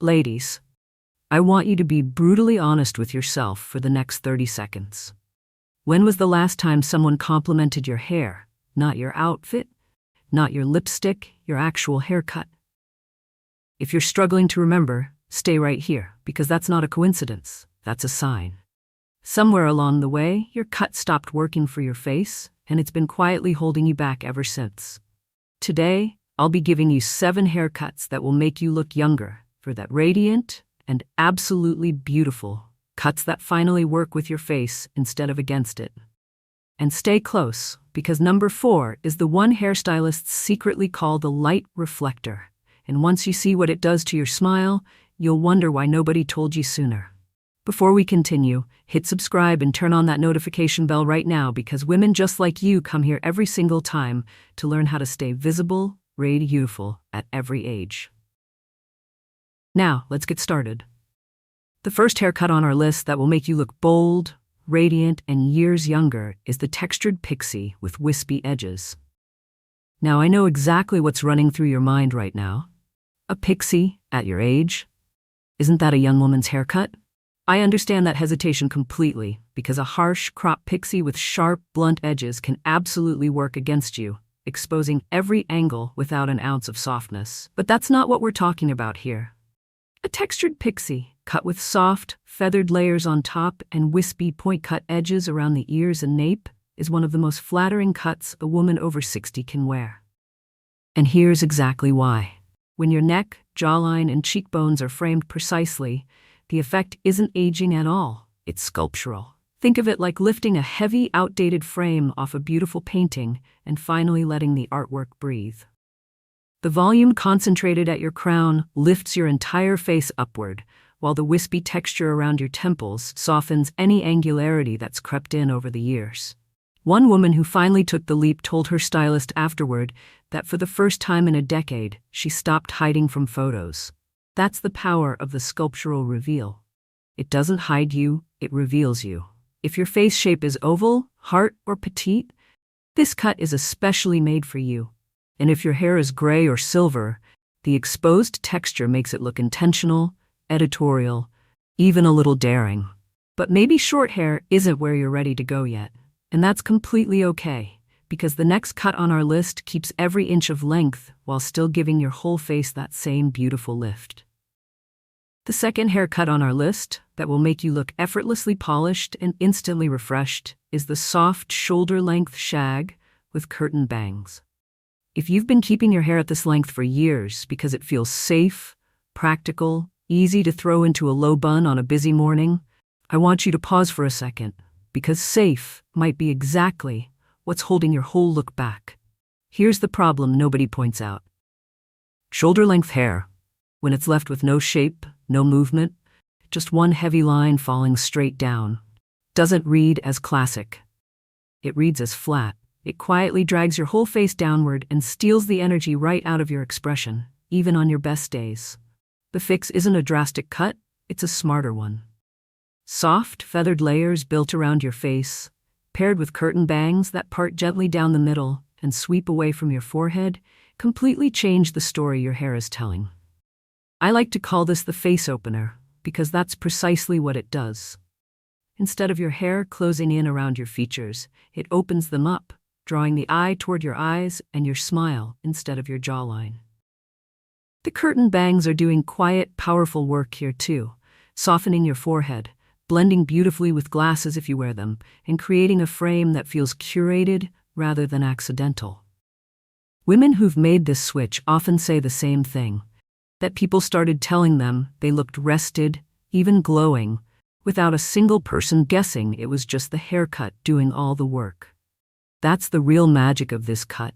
Ladies, I want you to be brutally honest with yourself for the next 30 seconds. When was the last time someone complimented your hair, not your outfit, not your lipstick, your actual haircut? If you're struggling to remember, stay right here, because that's not a coincidence, that's a sign. Somewhere along the way, your cut stopped working for your face, and it's been quietly holding you back ever since. Today, I'll be giving you 7 haircuts that will make you look younger, for that radiant and absolutely beautiful cuts that finally work with your face instead of against it. And stay close, because number 4 is the one hairstylists secretly call the light reflector. And once you see what it does to your smile, you'll wonder why nobody told you sooner. Before we continue, hit subscribe and turn on that notification bell right now, because women just like you come here every single time to learn how to stay visible, radiant, beautiful at every age. Now, let's get started. The first haircut on our list that will make you look bold, radiant, and years younger is the textured Pixie with wispy edges. Now, I know exactly what's running through your mind right now. A pixie at your age? Isn't that a young woman's haircut? I understand that hesitation completely, because a harsh crop pixie with sharp, blunt edges can absolutely work against you, exposing every angle without an ounce of softness. But that's not what we're talking about here. A textured pixie, cut with soft, feathered layers on top and wispy point-cut edges around the ears and nape, is one of the most flattering cuts a woman over 60 can wear. And here's exactly why. When your neck, jawline, and cheekbones are framed precisely, the effect isn't aging at all, it's sculptural. Think of it like lifting a heavy, outdated frame off a beautiful painting and finally letting the artwork breathe. The volume concentrated at your crown lifts your entire face upward, while the wispy texture around your temples softens any angularity that's crept in over the years. One woman who finally took the leap told her stylist afterward that for the first time in a decade, she stopped hiding from photos. That's the power of the sculptural reveal. It doesn't hide you, it reveals you. If your face shape is oval, heart, or petite, this cut is especially made for you. And if your hair is gray or silver, the exposed texture makes it look intentional, editorial, even a little daring. But maybe short hair isn't where you're ready to go yet. And that's completely okay, because the next cut on our list keeps every inch of length while still giving your whole face that same beautiful lift. The second haircut on our list that will make you look effortlessly polished and instantly refreshed is the soft shoulder-length shag with curtain bangs. If you've been keeping your hair at this length for years because it feels safe, practical, easy to throw into a low bun on a busy morning, I want you to pause for a second, because safe might be exactly what's holding your whole look back. Here's the problem nobody points out. Shoulder-length hair, when it's left with no shape, no movement, just one heavy line falling straight down, doesn't read as classic. It reads as flat. It quietly drags your whole face downward and steals the energy right out of your expression, even on your best days. The fix isn't a drastic cut, it's a smarter one. Soft, feathered layers built around your face, paired with curtain bangs that part gently down the middle and sweep away from your forehead, completely change the story your hair is telling. I like to call this the face opener, because that's precisely what it does. Instead of your hair closing in around your features, it opens them up, drawing the eye toward your eyes and your smile instead of your jawline. The curtain bangs are doing quiet, powerful work here too, softening your forehead, blending beautifully with glasses if you wear them, and creating a frame that feels curated rather than accidental. Women who've made this switch often say the same thing, that people started telling them they looked rested, even glowing, without a single person guessing it was just the haircut doing all the work. That's the real magic of this cut.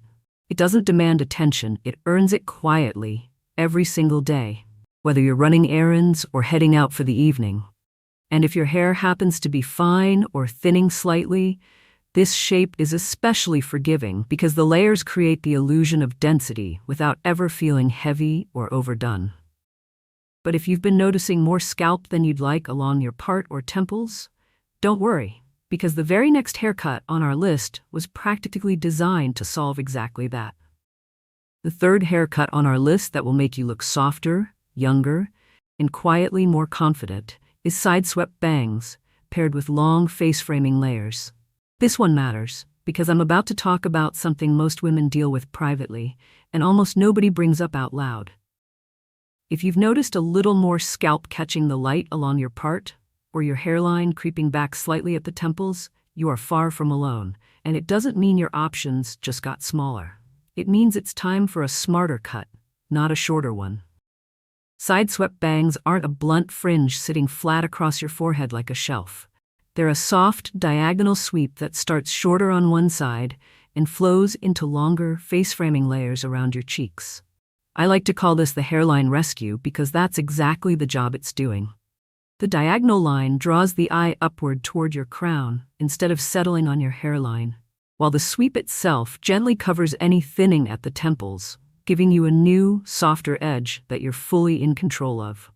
It doesn't demand attention, it earns it quietly, every single day, whether you're running errands or heading out for the evening. And if your hair happens to be fine or thinning slightly, this shape is especially forgiving because the layers create the illusion of density without ever feeling heavy or overdone. But if you've been noticing more scalp than you'd like along your part or temples, don't worry, because the very next haircut on our list was practically designed to solve exactly that. The third haircut on our list that will make you look softer, younger, and quietly more confident, is side-swept bangs, paired with long face-framing layers. This one matters, because I'm about to talk about something most women deal with privately, and almost nobody brings up out loud. If you've noticed a little more scalp catching the light along your part, or your hairline creeping back slightly at the temples, you are far from alone, and it doesn't mean your options just got smaller. It means it's time for a smarter cut, not a shorter one. Side-swept bangs aren't a blunt fringe sitting flat across your forehead like a shelf. They're a soft, diagonal sweep that starts shorter on one side and flows into longer, face-framing layers around your cheeks. I like to call this the hairline rescue because that's exactly the job it's doing. The diagonal line draws the eye upward toward your crown instead of settling on your hairline, while the sweep itself gently covers any thinning at the temples, giving you a new, softer edge that you're fully in control of.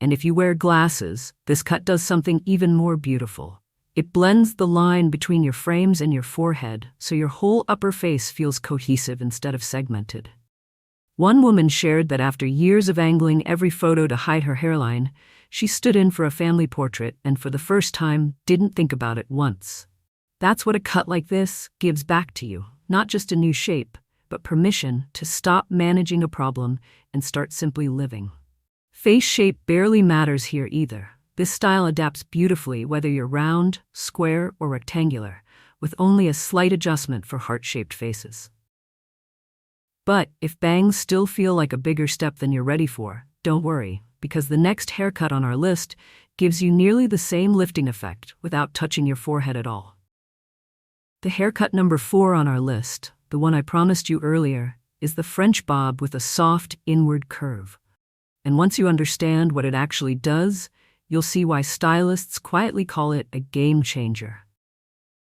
And if you wear glasses, this cut does something even more beautiful. It blends the line between your frames and your forehead so your whole upper face feels cohesive instead of segmented. One woman shared that after years of angling every photo to hide her hairline, she stood in for a family portrait and for the first time didn't think about it once. That's what a cut like this gives back to you, not just a new shape, but permission to stop managing a problem and start simply living. Face shape barely matters here either. This style adapts beautifully whether you're round, square, or rectangular, with only a slight adjustment for heart-shaped faces. But if bangs still feel like a bigger step than you're ready for, don't worry, because the next haircut on our list gives you nearly the same lifting effect without touching your forehead at all. The haircut number 4 on our list, the one I promised you earlier, is the French bob with a soft, inward curve. And once you understand what it actually does, you'll see why stylists quietly call it a game changer.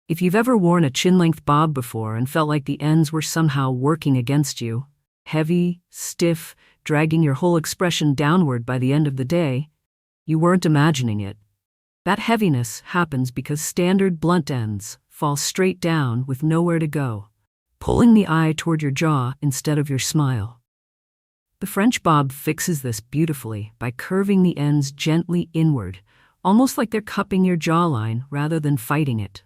If you've ever worn a chin-length bob before and felt like the ends were somehow working against you, heavy, stiff, dragging your whole expression downward by the end of the day, you weren't imagining it. That heaviness happens because standard blunt ends fall straight down with nowhere to go, pulling the eye toward your jaw instead of your smile. The French bob fixes this beautifully by curving the ends gently inward, almost like they're cupping your jawline rather than fighting it.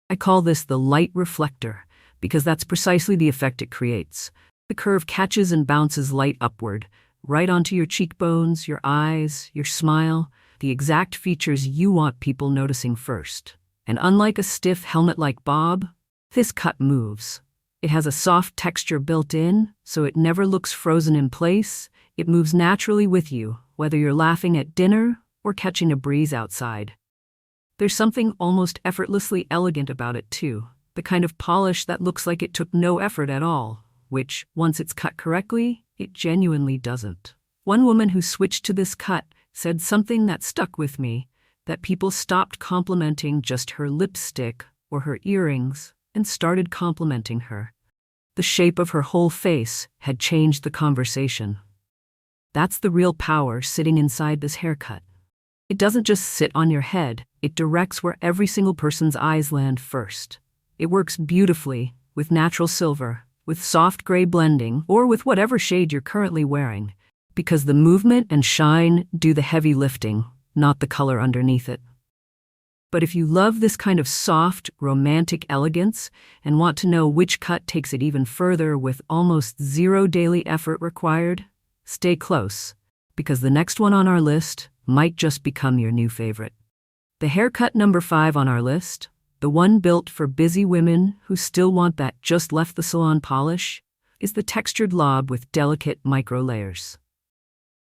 I call this the light reflector because that's precisely the effect it creates. The curve catches and bounces light upward, right onto your cheekbones, your eyes, your smile, the exact features you want people noticing first. And unlike a stiff helmet-like bob, this cut moves. It has a soft texture built in, so it never looks frozen in place. It moves naturally with you, whether you're laughing at dinner or catching a breeze outside. There's something almost effortlessly elegant about it too, the kind of polish that looks like it took no effort at all, which, once it's cut correctly, it genuinely doesn't. One woman who switched to this cut said something that stuck with me, that people stopped complimenting just her lipstick or her earrings and started complimenting her. The shape of her whole face had changed the conversation. That's the real power sitting inside this haircut. It doesn't just sit on your head, it directs where every single person's eyes land first. It works beautifully with natural silver, with soft gray blending, or with whatever shade you're currently wearing, because the movement and shine do the heavy lifting, not the color underneath it. But if you love this kind of soft, romantic elegance and want to know which cut takes it even further with almost zero daily effort required, stay close, because the next one on our list might just become your new favorite. The haircut number 5 on our list, the one built for busy women who still want that just left the salon polish, is the textured lob with delicate micro layers.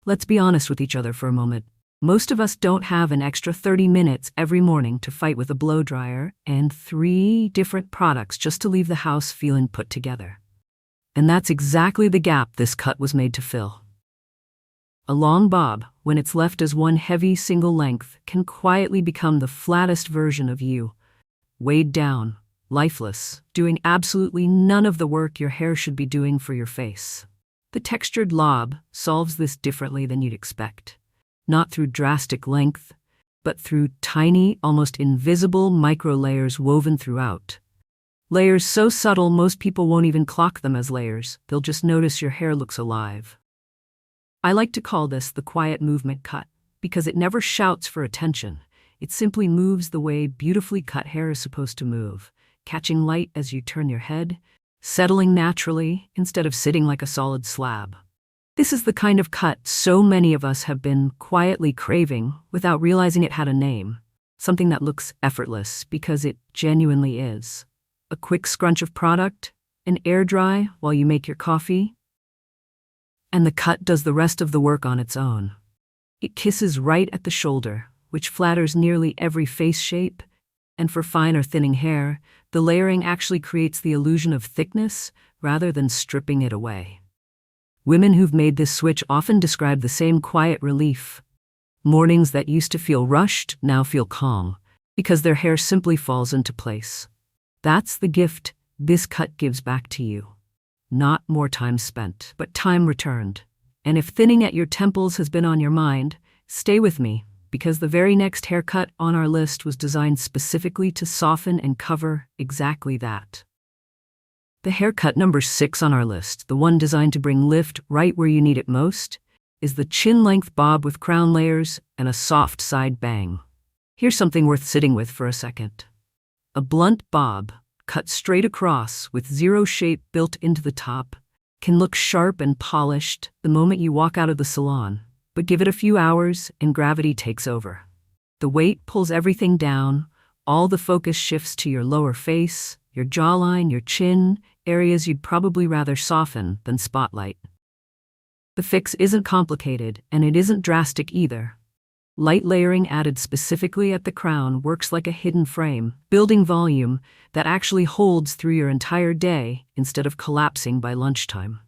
Let's be honest with each other for a moment. Most of us don't have an extra 30 minutes every morning to fight with a blow dryer and 3 different products just to leave the house feeling put together. And that's exactly the gap this cut was made to fill. A long bob, when it's left as one heavy single length, can quietly become the flattest version of you, weighed down, lifeless, doing absolutely none of the work your hair should be doing for your face. The textured lob solves this differently than you'd expect. Not through drastic length, but through tiny, almost invisible micro-layers woven throughout. Layers so subtle most people won't even clock them as layers, they'll just notice your hair looks alive. I like to call this the quiet movement cut because it never shouts for attention. It simply moves the way beautifully cut hair is supposed to move, catching light as you turn your head, settling naturally instead of sitting like a solid slab. This is the kind of cut so many of us have been quietly craving without realizing it had a name, something that looks effortless because it genuinely is. A quick scrunch of product, an air dry while you make your coffee, and the cut does the rest of the work on its own. It kisses right at the shoulder, which flatters nearly every face shape, and for fine or thinning hair, the layering actually creates the illusion of thickness rather than stripping it away. Women who've made this switch often describe the same quiet relief. Mornings that used to feel rushed now feel calm, because their hair simply falls into place. That's the gift this cut gives back to you. Not more time spent, but time returned. And if thinning at your temples has been on your mind, stay with me, because the very next haircut on our list was designed specifically to soften and cover exactly that. The haircut number 6 on our list, the one designed to bring lift right where you need it most, is the chin-length bob with crown layers and a soft side bang. Here's something worth sitting with for a second. A blunt bob, cut straight across with zero shape built into the top, can look sharp and polished the moment you walk out of the salon, but give it a few hours and gravity takes over. The weight pulls everything down, all the focus shifts to your lower face, your jawline, your chin, areas you'd probably rather soften than spotlight. The fix isn't complicated, and it isn't drastic either. Light layering added specifically at the crown works like a hidden frame, building volume that actually holds through your entire day instead of collapsing by lunchtime.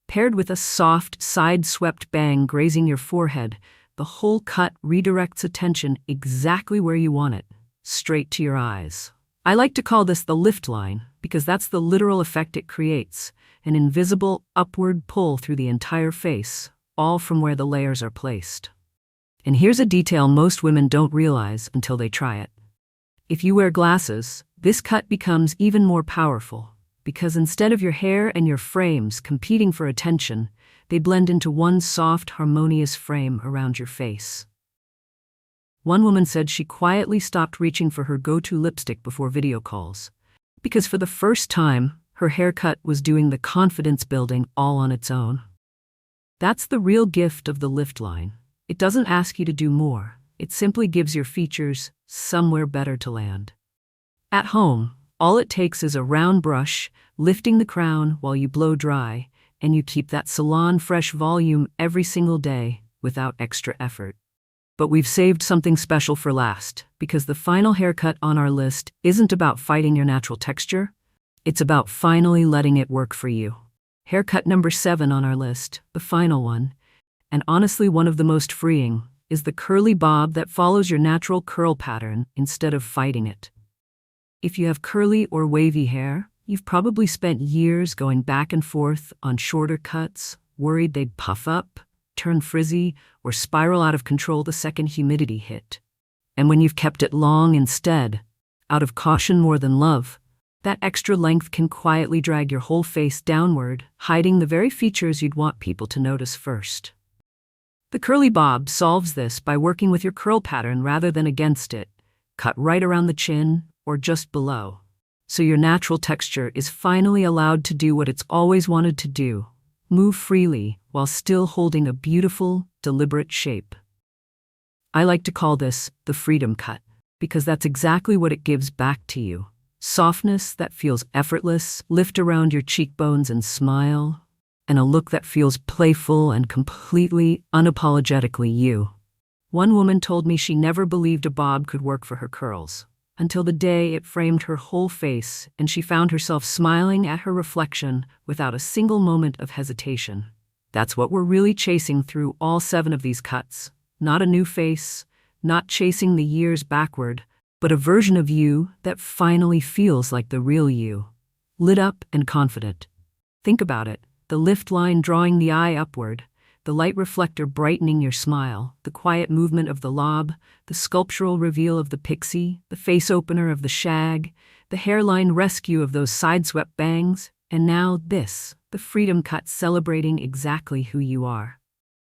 Paired with a soft, side-swept bang grazing your forehead, the whole cut redirects attention exactly where you want it, straight to your eyes. I like to call this the lift line because that's the literal effect it creates, an invisible upward pull through the entire face, all from where the layers are placed. And here's a detail most women don't realize until they try it. If you wear glasses, this cut becomes even more powerful, because instead of your hair and your frames competing for attention, they blend into one soft, harmonious frame around your face. One woman said she quietly stopped reaching for her go-to lipstick before video calls, because for the first time, her haircut was doing the confidence building all on its own. That's the real gift of the lift line. It doesn't ask you to do more. It simply gives your features somewhere better to land. At home, all it takes is a round brush, lifting the crown while you blow dry, and you keep that salon-fresh volume every single day without extra effort. But we've saved something special for last, because the final haircut on our list isn't about fighting your natural texture. It's about finally letting it work for you. Haircut number 7 on our list, the final one, and honestly one of the most freeing, is the curly bob that follows your natural curl pattern instead of fighting it. If you have curly or wavy hair, you've probably spent years going back and forth on shorter cuts, worried they'd puff up, turn frizzy, or spiral out of control the second humidity hit. And when you've kept it long instead, out of caution more than love, that extra length can quietly drag your whole face downward, hiding the very features you'd want people to notice first. The curly bob solves this by working with your curl pattern rather than against it, cut right around the chin or just below. So your natural texture is finally allowed to do what it's always wanted to do, move freely while still holding a beautiful, deliberate shape. I like to call this the freedom cut, because that's exactly what it gives back to you. Softness that feels effortless, lift around your cheekbones and smile, and a look that feels playful and completely, unapologetically you. One woman told me she never believed a bob could work for her curls, until the day it framed her whole face and she found herself smiling at her reflection without a single moment of hesitation. That's what we're really chasing through all 7 of these cuts. Not a new face, not chasing the years backward, but a version of you that finally feels like the real you, lit up and confident. Think about it. The lift line drawing the eye upward, the light reflector brightening your smile, the quiet movement of the lob, the sculptural reveal of the Pixie, the face opener of the Shag, the hairline rescue of those side-swept bangs, and now this, the freedom cut celebrating exactly who you are.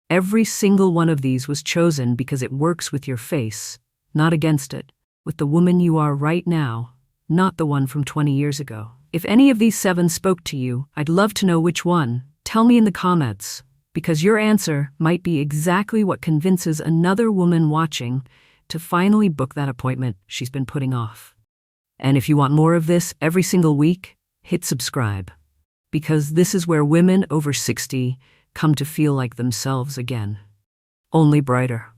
Every single one of these was chosen because it works with your face, not against it, with the woman you are right now, not the one from 20 years ago. If any of these 7 spoke to you, I'd love to know which one. Tell me in the comments, because your answer might be exactly what convinces another woman watching to finally book that appointment she's been putting off. And if you want more of this every single week, hit subscribe, because this is where women over 60 come to feel like themselves again. Only brighter.